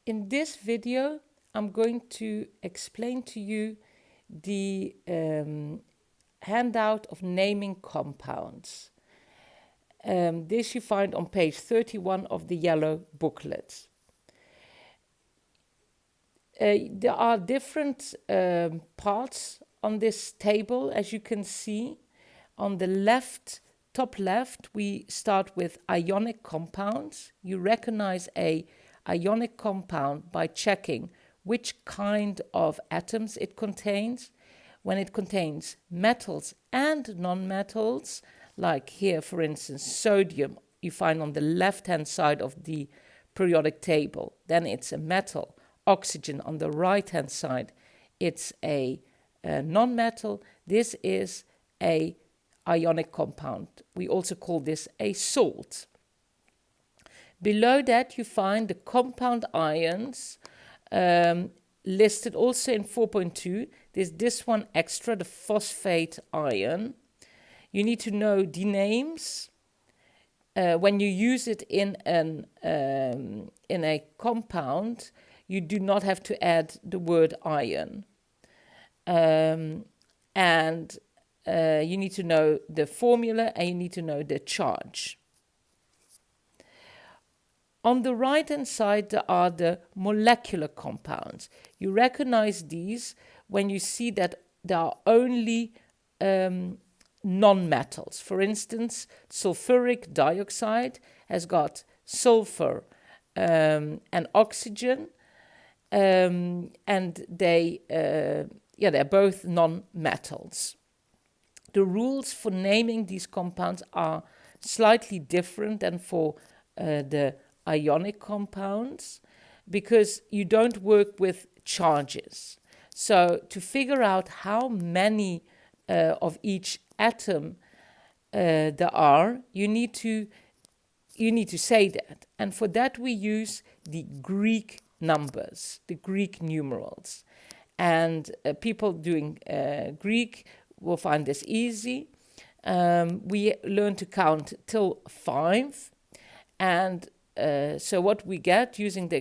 In this video, I'm going to explain to you the handout of naming compounds. This you find on page 31 of the yellow booklet. There are different parts on this table, as you can see. On the left, top left, we start with ionic compounds. You recognize a ionic compound by checking which kind of atoms it contains. When it contains metals and nonmetals, like here, for instance, sodium, you find on the left-hand side of the periodic table, then it's a metal. Oxygen on the right-hand side, it's a nonmetal. This is a ionic compound. We also call this a salt. Below that, you find the compound ions listed also in 4.2. There's this one extra, the phosphate ion. You need to know the names. When you use it in a compound, you do not have to add the word ion. You need to know the formula and you need to know the charge. On the right-hand side, there are the molecular compounds. You recognize these when you see that there are only non-metals. For instance, sulfuric dioxide has got sulfur and oxygen, and they're both non-metals. The rules for naming these compounds are slightly different than for the ionic compounds, because you don't work with charges. So to figure out how many of each atom there are, you need to say that. And for that we use the Greek numbers, the Greek numerals. And people doing Greek will find this easy. We learn to count till 5, and so what we get using the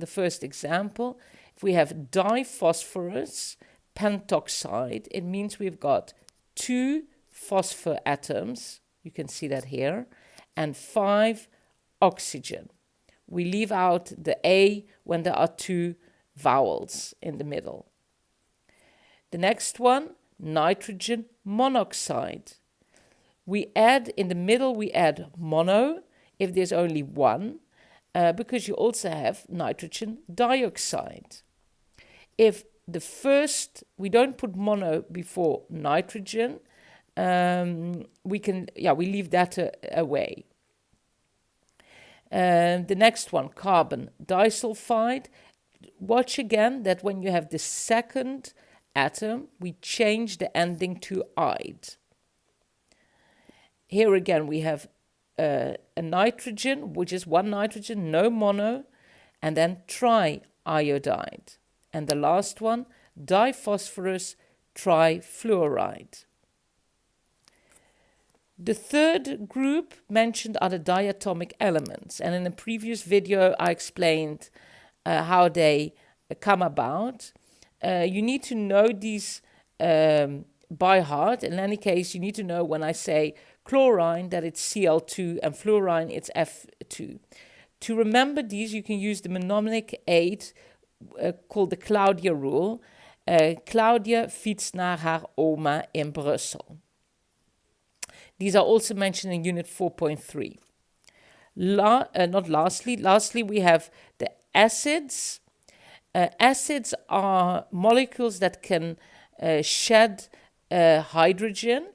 first example, if we have diphosphorus pentoxide, it means we've got 2 phosphor atoms, you can see that here, and 5 oxygen. We leave out the A when there are 2 vowels in the middle. The next one, nitrogen monoxide. We add, in the middle we add mono, if there's only one, because you also have nitrogen dioxide. If the first, we don't put mono before nitrogen, we leave that away. The next one, carbon disulfide. Watch again that when you have the second atom, we change the ending to "ide." Here again we have a nitrogen, which is one nitrogen, no mono, and then triiodide. And the last one, diphosphorus trifluoride. The third group mentioned are the diatomic elements. And in a previous video, I explained how they come about. You need to know these by heart. In any case, you need to know when I say chlorine that it's Cl2 and fluorine it's F2. To remember these, you can use the mnemonic aid called the Claudia rule. Claudia fietst naar haar oma in Brussel. These are also mentioned in unit 4.3. Lastly, we have the acids. Acids are molecules that can shed hydrogen,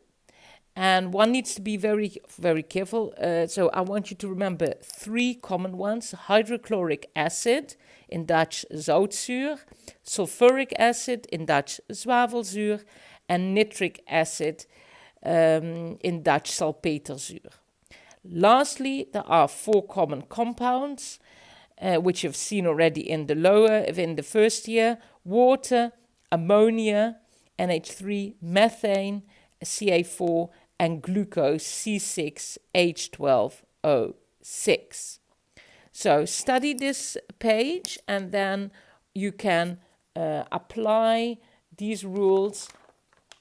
and one needs to be very, very careful. So I want you to remember 3 common ones: hydrochloric acid, in Dutch zoutzuur, sulfuric acid, in Dutch zwavelzuur, and nitric acid, in Dutch salpeterzuur. Lastly, there are 4 common compounds, which you've seen already in the first year: water, ammonia, NH3, methane, Ca4, and glucose, C6H12O6. So study this page, and then you can apply these rules.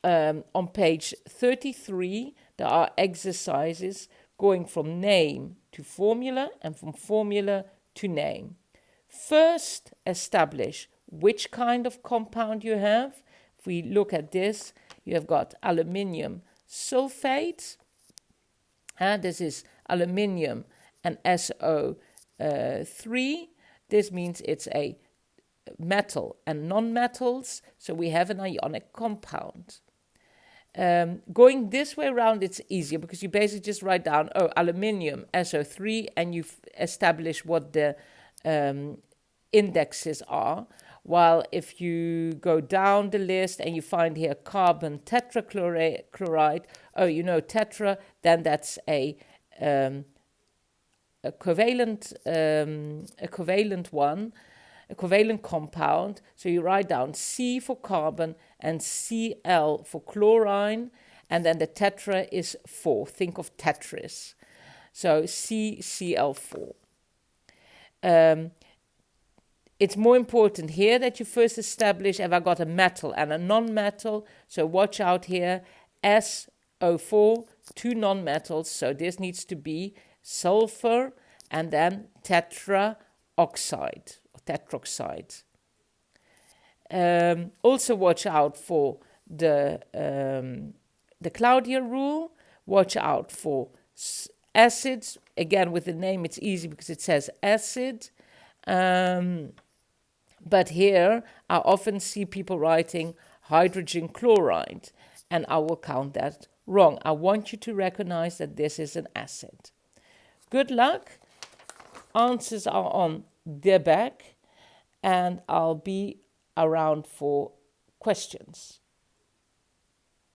On page 33, there are exercises going from name to formula and from formula to name. First, establish which kind of compound you have. If we look at this, you have got aluminium sulfate. This is aluminium and SO3. This means it's a metal and non-metals, so we have an ionic compound. Going this way around, it's easier because you basically just write down, aluminium, SO3, and you establish what the indexes are. While if you go down the list and you find here carbon tetrachloride, tetra, then that's a covalent compound. So you write down C for carbon and Cl for chlorine, and then the tetra is 4. Think of Tetris. So CCl4. It's more important here that you first establish have I got a metal and a non-metal. So watch out here, SO4, 2 non-metals. So this needs to be sulfur and then tetroxide. Also watch out for the Claudia rule. Watch out for acids. Again, with the name, it's easy because it says acid. But here, I often see people writing hydrogen chloride, and I will count that wrong. I want you to recognize that this is an acid. Good luck. Answers are on the back, and I'll be around for questions.